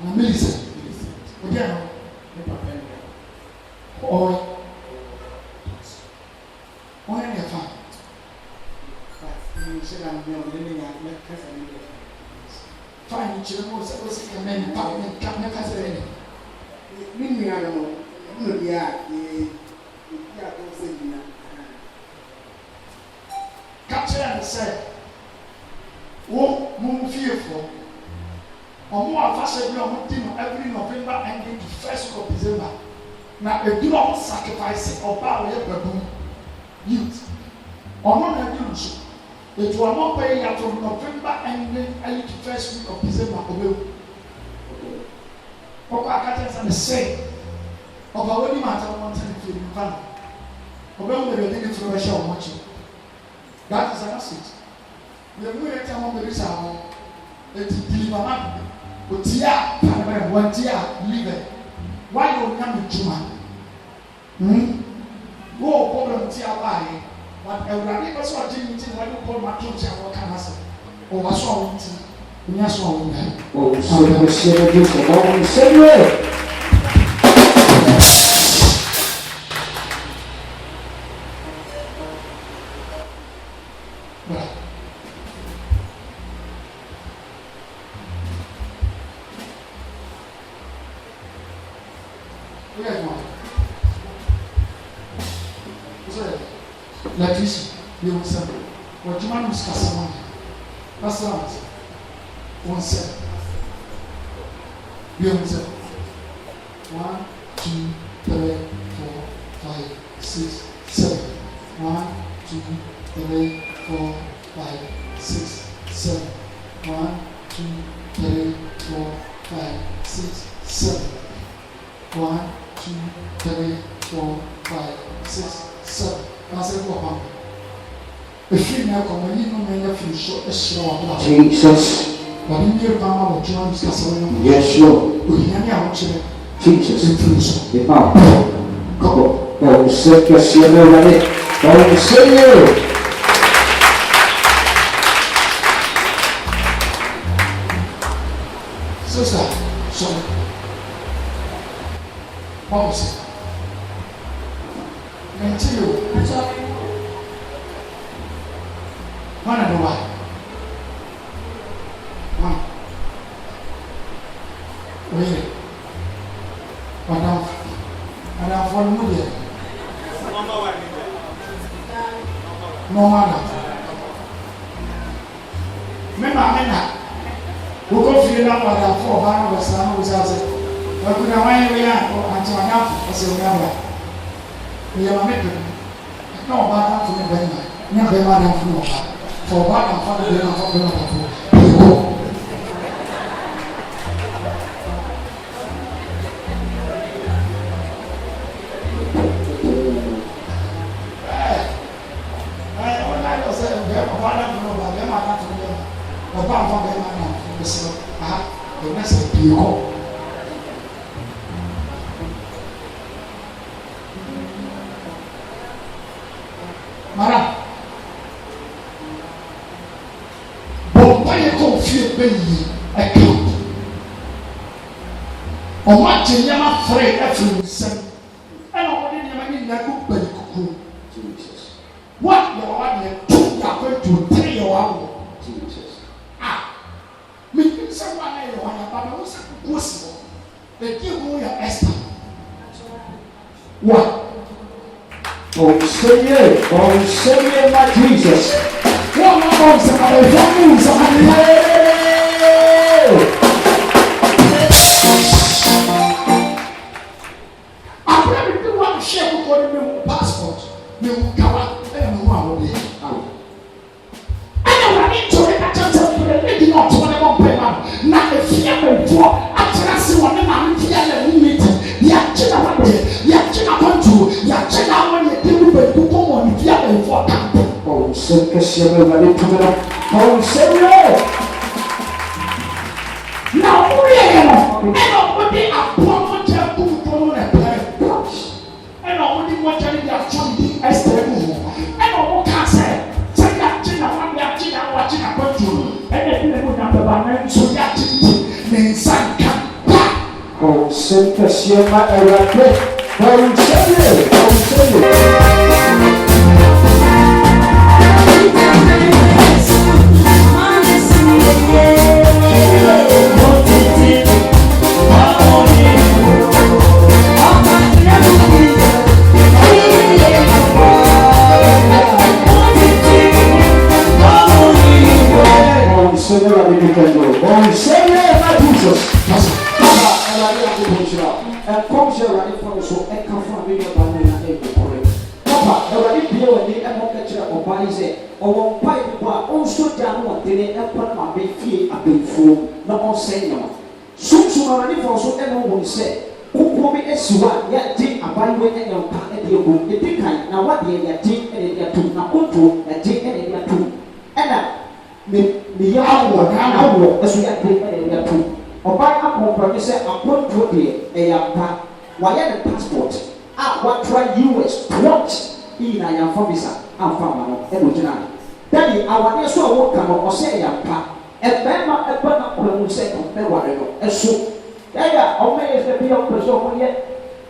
Millicent. Again, or only a fan. You said I'm living at fine, children was a man, parliament, come never say anything. Meaning, I don't know. Captain said, "Won't move fearful. Or more fashion every November ending to 1st of December. Now, a do not sacrifice or bow your baboon youth. Or not a use. It will not pay from November ending early to 1st week of December. Papa Catches and say, of our only matter one time feeling fun. About the reading information on watching. That is an asset. We are going to tell them the reason. It's deliver. Otia, Panama, one tia, live. Why don't come to Juma? Go problem tia by. But a rabbit was watching it when you call my kids and what can I say? Oh, I saw it. Yes, oh, so you said you for all Samuel. Latrice, you will say, what you want to discuss among you. That's right. 1 7. You will say, 1, 2, 3, 4, 5, 6, 7. 1, 2, 3, 4, 5, 6, 7. 1, 2, 3, 4, 5, 6, 7. 1, 2, 3, 4, 5, 6, 7. Jesus. Yes, Lord. Jesus. Come on. Oh, Seigneur. C'est ça. What was it? Until one and why? One. Wait. Madam for Mudia. No matter. Remember, we go feel that Madam for Barnabas and who's out there. But we are why we are until enough as a member. We are making no bad for me, never bad for bad and for the Madam, but why you confuse me? I can't. Or what you never afraid every son. And already never need that book by the cuckoo. Jesus. What you are going to tell your own. Jesus. Me someone I want, but I was possible. They give you your Esther. What? Oh Seigneur, ma Jesus. One more somebody, après tu vois chef pour le passport, mais on cawa et on va oublier. Alors on est sur les attentes pour les dit non, tu vas pas payer. Na e fia me pour attracer on est même fia le limite. Ya china wande, ya china pantu, ya china wande tibu be pour on fia me pour camp. Oh, c'est que c'est me va les tout là. Oh, Seigneur. Na ouye no. E no odi apon mo je ku to no na play. E no odi mo je di action di Esther mu. E no mo ka say, say ya china wande ya china wa china pantu. E de bi le mo na be ba na so ya chiti. Nensanka. Oh, sempre se ama ela até. Vamos saber. Senhor, me perdoe. Bom Senhor, Jesus. Como se ela falou só é conforme a bandeira é correta. Papa, ela me deu ali é uma questão o país o pai do pai o soja no tele é para uma befie a befo na enseignant. Sumsum ela me falou só é não vou dizer o come é sua ya de abaio é não tá é de o e de kai na wa de ya de é de tu na conto é de tu ela me ya awo é sua de é tu Obai akɔmpɔnye sɛ akɔntuo deɛ ɛyɛ ampa wayɛ ne passport a watra US watch iyi na yɛmfa visa amfa ama no ɛna ogyina no dɛbi awadeɛ so a wɔka no ɔsɛ ɛyɛ ampa ɛbɛrima ɛbɛ na kora mu sɛ ɔbɛware no ɛso ɛyɛ a ɔmɛyɛ sɛ bi ɔpɛ sɛ ɔmoyɛ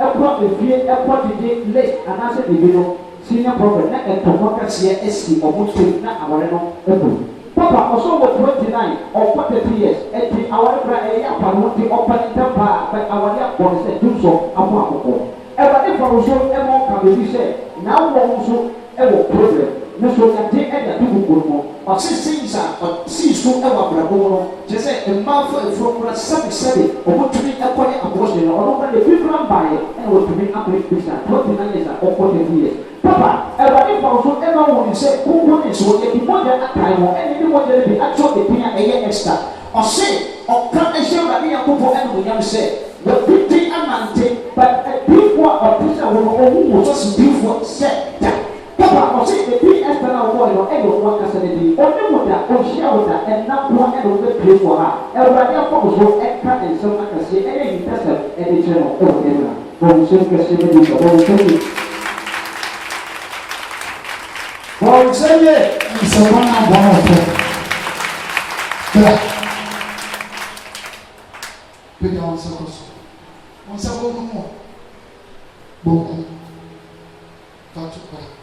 ɛkɔ efie ɛkɔ dede lake anaasɛ bibi no senior prophet na ɛtɔmɔ kɛseɛ esi ɔmo tem na aware no ɛbɔ Papa, also with 29 or 43 years, and the our party open the bar, but our yapon said, do so, Amako. Ever if I was so ever can be said, now also ever problem. No so that they end the two or 16 or see so ever Brabono, just say a mouth from 77 or what to be a point of Boston or the people by and what to be up with 29 years or 40 years. Papa, everybody also ever want to say, who wants to get the money at time or anything what they be actually paying a year extra. Or say, or come and show that we are people and we have said, the 50 and 90, but a people or teacher will just do for set that. Papa, or say the PS now boy or any one facility, or the water, or share with her, and not one and will pay for her. Everybody also extra and some can say any person, any channel, or whatever. From Shanka, Bon, c'est one and one of them. Yeah. Big answers. Once I go more. Boom. That's what.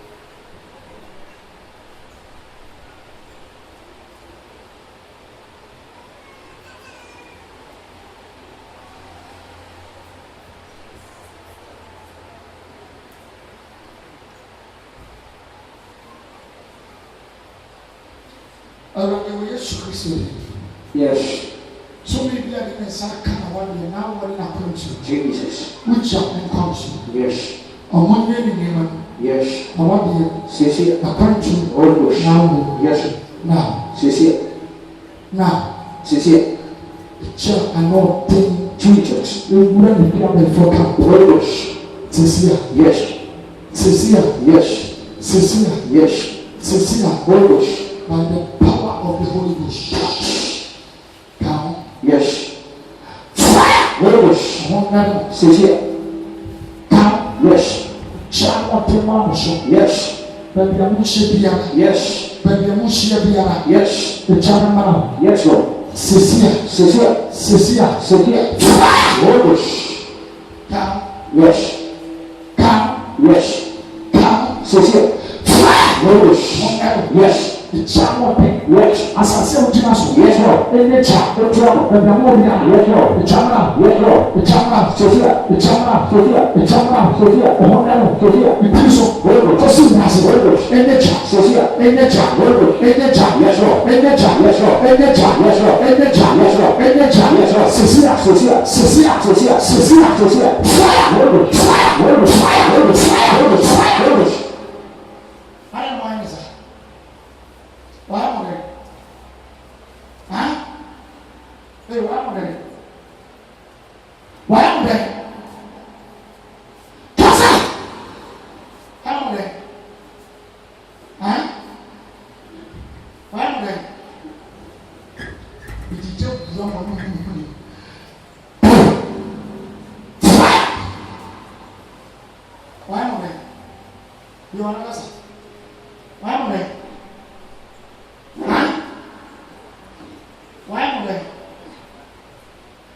Yes. So maybe I can say, "Come on, you now what happened to Jesus? Which happened comes to Yes. On one day in Yemen, yes. I want you See, a country almost now. yes. Now, See, now, see, church and all thing Jesus. you wouldn't be able to come. Almost. Cecilia, Yes. Cecilia, Yes. Cecilia, Yes. Cecilia, Almost. by the power of the Holy Ghost. Come. Yes. Fire. Almost. See, Come. yes. Child of the mama show. Yes. Baby, I'm Biara. Yes. Baby, I'm Biara. Yes. The child man. Yes, Lord. Cecilia, Cecilia. Cecilia, Cecilia. Fire. Almost. come, Yes. come, Yes. come. Cecilia. Fire. Almost. Yes. The child of the Yes. as I say, what you must Yes, Lord. in the child, the trouble, the Biara. Yes, Lord. The child man. Yes, Lord. The child man. Cecilia. The child man. Cecilia. The child man. Cecilia. The Honda. Cecilia. The Tiso. Just in the in the child. Cecilia. In the child. In the child. Yes, Lord. In the child. Yes, Lord. In the child. Yes, Lord. In the child. Yes, Lord. In the child. Yes, Lord. Cecilia. Cecilia. Cecilia. Cecilia. Cecilia. Cecilia. Fire. Fire. Fire. Fire. Fire. Fire. I don't mind this. Why am I? Huh? Hey, why am I? Why am I? Kasa! How am I? Huh? Why am I? It is just wrong for me. Fire! Why am I? You want to listen? Why am I? Huh? Why am I?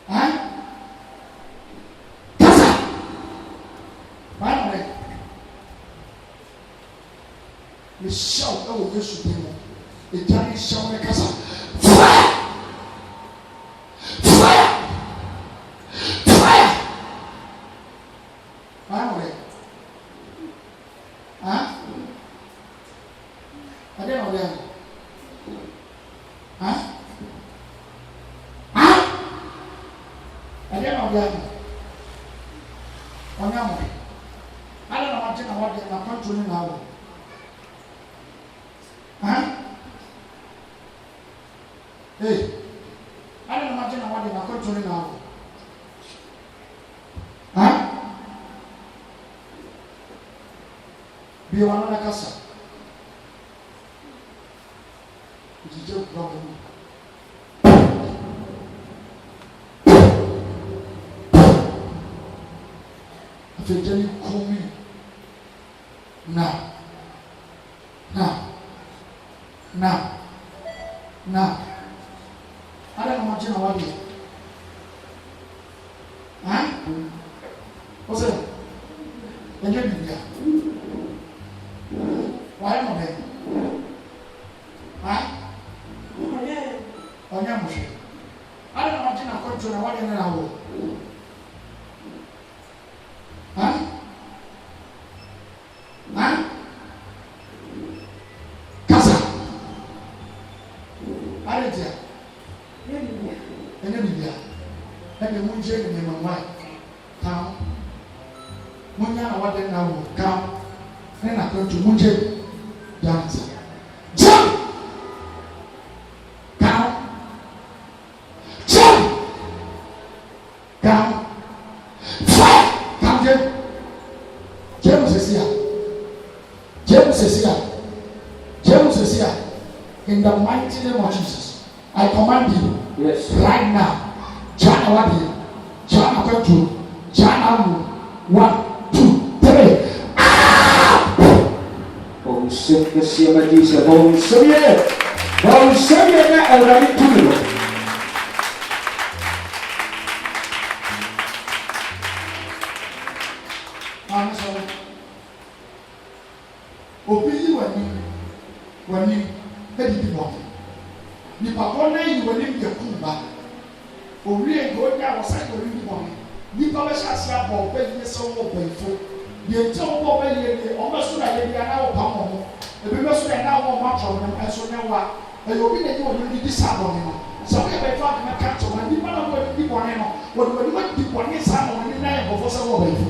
Huh? shout over Yesu demo. A giant shout like us. Fire! Fire! Fire! I'm ready. Huh? I don't know them. Huh? Huh? I don't know them. I don't know what you're controlling now. Huh? Hey, I don't imagine what you're controlling now. Huh? Be one on the casa. It's a joke problem. If you tell you call me now. I don't imagine what you. Huh? What's it? And you're here. Why am I there? Huh? Oh, yeah, Moshe. I don't imagine I'm going to know what you're now. Huh? Huh? Casa. I didn't hear. And then you and the moon jade in my wife. Come. Munya, what then now will come. Then I'm going to Munje dance. Jump! Come! Jump! Come! Fire! Come, James! James is here. James is here. James is here. In the mighty name of Jesus, I command you. Yes. Right now. Jana Wadi. Jana Kwetu. Jana Mu. 1, 2, 3. Bom sempre se ama disso, bom sempre é o tudo. I'm sorry. Obi wani edi bo. Ni papa na yi wani de kumba. Owie go ya wasa ko ri bo. Ni pa be shasi abo be ni so wo be fo. Ye nte wo be ye ni o be so na ye dia na wo pa mo. E be so na wo ma tro no e so ne wa. E obi na ji wo ni di sa bo ni no. So we be fa na ka to na ni pa na wo di bo ni no. Wo di bo ni sa mo ni na e bo fo so wo be fo.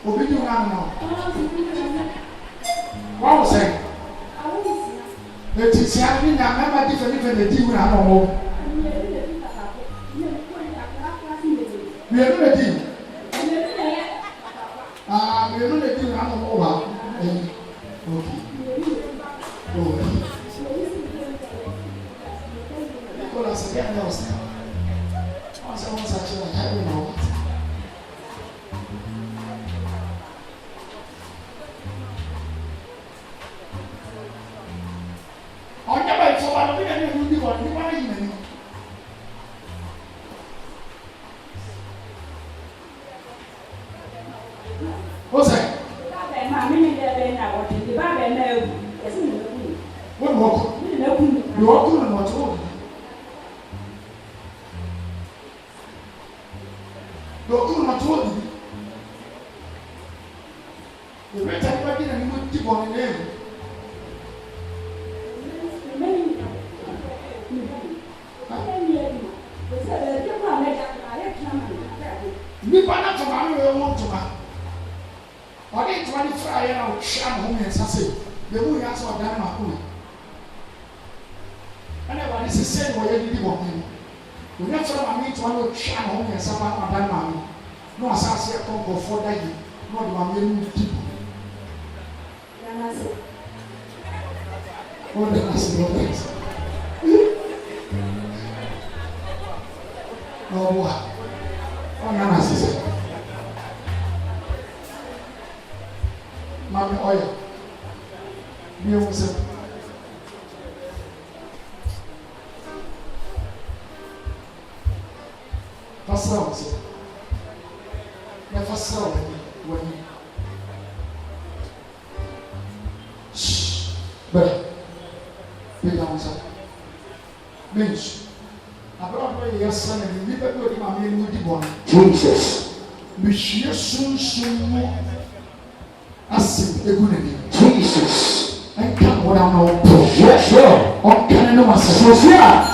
Obi do na no. What was saying? Eti si ani na mama different di wu na no mo. We no le di. Ah, we no le di na no mo ba. Okay. Oh. Nicolas again knows now. Once I was actually having no. On your way, so I don't think anyone will be one. You want to even. What's that? What walk? You walk on what's wrong? You walk on what's wrong? You better not get any good tip on the name. Nipa na to ma no won to ma. Odi to ni fry na o hia mo me sase. Be mu ya so dan ma ko. Ana wa ni sese wo ye di bo ni. O nya fara ma mi to no hia mo me sa ma dan ma mi. No asase e kon go for da yi. No de ma me mu di. Ya na se. O de na se do this. Oh boy. Oh, Nana says, Mammy oil. Be sra wo se na fa sra wani but be down so bench abroad ye yasa na ni be do di ma me ni di bon Jesus me hie sunsun mu asim egu na ni Jesus and come what I know. yes sir On can no Sosia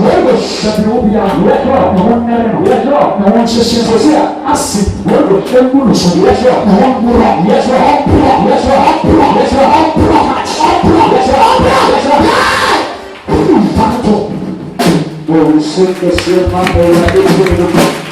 Where that will be a record. No one never. Yes sir. No one says Sosia. Asim. Where will you go? Yes sir. No one will. Yes sir. Yes sir. Yes sir. Yes sir. Yes sir. we will sing the same number.